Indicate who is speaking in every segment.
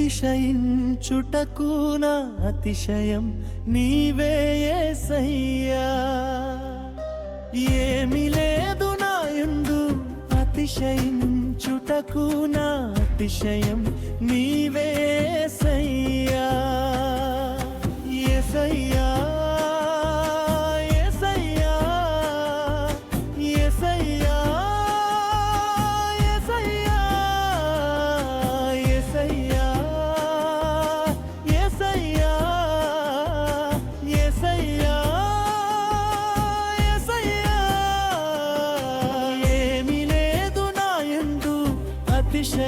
Speaker 1: అతిశయించుటకు నా అతిశయం నీవే యేసయ్యా. ఏమి లేదు నాయందు అతిశయించుటకు నా అతిశయం నీవే యేసయ్యా. యేసయ్యా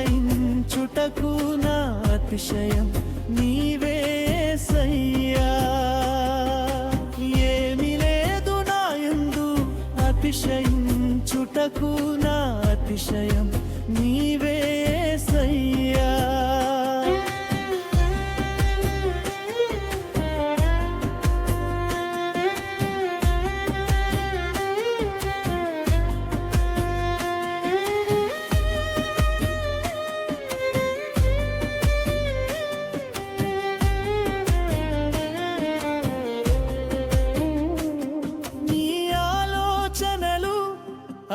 Speaker 1: అతిశయించుటకు నా అతిశయం నీవే యేసయ్యా. ఏమి లేదు నాయందు అతిశయించుటకు నా అతిశయం నీవే యేసయ్యా.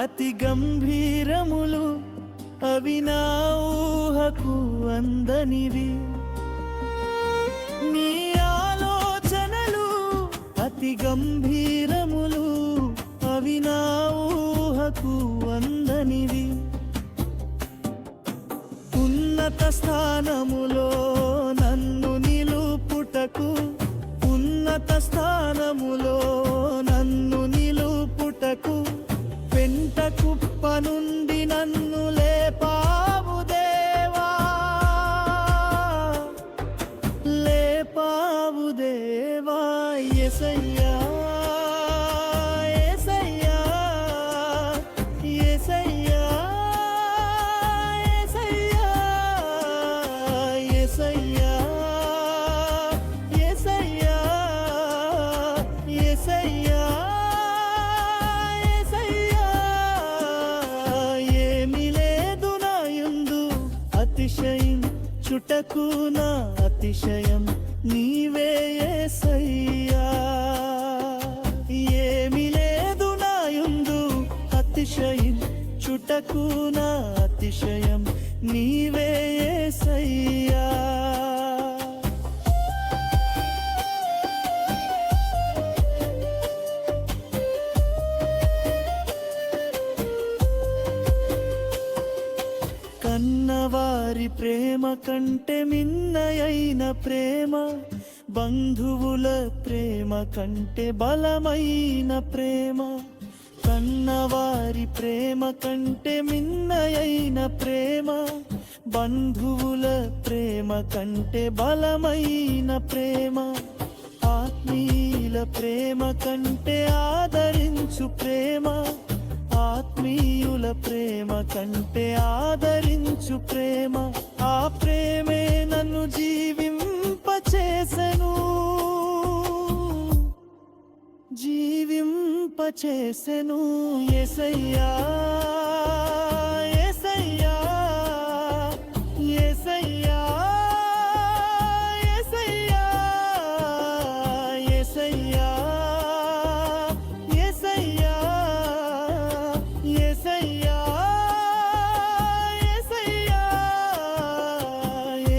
Speaker 1: అతి గంభీరములు అవి నా ఊహకు అందనివి. నీ ఆలోచనలు అతి గంభీరములు అవి నా ఊహకు అందనివి. ఉన్నత స్థానములో నన్ను నిలుపుటకు, ఉన్నత స్థానములో నన్ను నిలుపుటకు పెంట కుప్ప నుండి నన్ను లేపావు దేవా, లేపావు దేవా. యేసయ్యా యేసయ్యా యేసయ్యా యేసయ్యా యేసయ్యా యేసయ్యా యేసయ్యా. అతిశయించుటకు నా అతిశయం నీవే యేసయ్యా. ఏమి లేదు నాయందు అతిశయించుటకు నా అతిశయం నీవే యేసయ్యా. కన్నవారి ప్రేమ కంటే మిన్నయైన ప్రేమ, బంధువుల ప్రేమ కంటే బలమైన ప్రేమ. కన్నవారి ప్రేమ కంటే మిన్నయైన ప్రేమ, బంధువుల ప్రేమ కంటే బలమైన ప్రేమ. ఆత్మీయుల ప్రేమ కంటే ఆదరించు ప్రేమ, ఆత్మీయుల ప్రేమ కంటే ఆదరించు ప్రేమ. ఆ ప్రేమే నన్ను జీవింపచేసెను, జీవింపచేసెను. యేసయ్యా యేసయ్యా యేసయ్యా యేసయ్యా యేసయ్యా యేసయ్యా యేసయ్యా యేసయ్యా.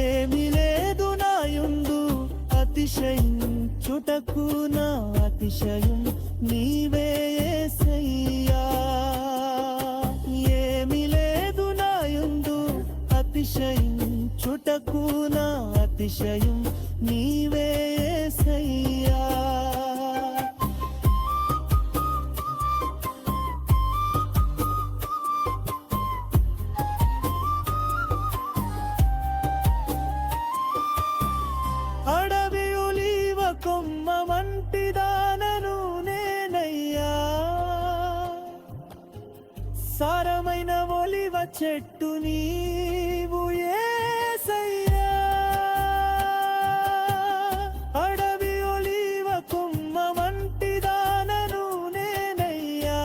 Speaker 1: ఏమి లేదు నాయందు అతిశయించుటకు నా అతిశయం నీవే యేసయ్యా. ఏమి లేదు నాయందు అతిశయించుటకు నా అతిశయం నీవే యేసయ్యా. అడవి ఒలీవ కొమ్మ వంటి దానను నేనయ్యా, సారమైన ఒలివ చెట్టు నీవు యేసయ్యా. అడవి ఒలీవ కొమ్మ వంటి దానను నేనయ్యా,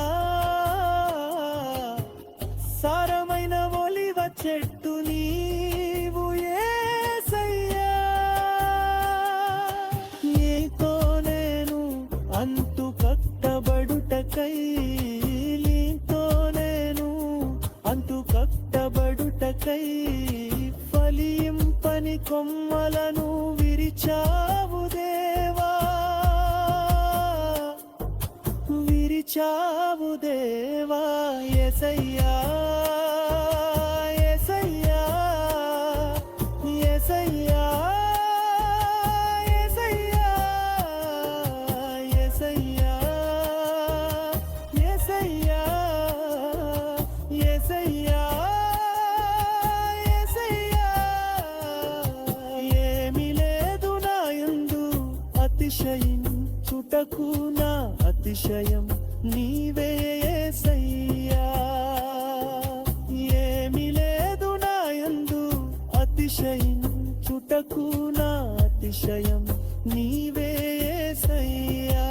Speaker 1: సారమైన ఒలివ చెట్టు నీవు యేసయ్యా. యేసయ్యా యేసయ్యా యేసయ్యా యేసయ్యా యేసయ్యా యేసయ్యా యేసయ్యా ఏమీ లేదు నా యందు అతిశయించుటకు నా అతిశయం నీవే యేసయ్యా ఏమీ లేదు నా యందు అతిశయించుటకు నా అతిశయం నీవే యేసయ్యా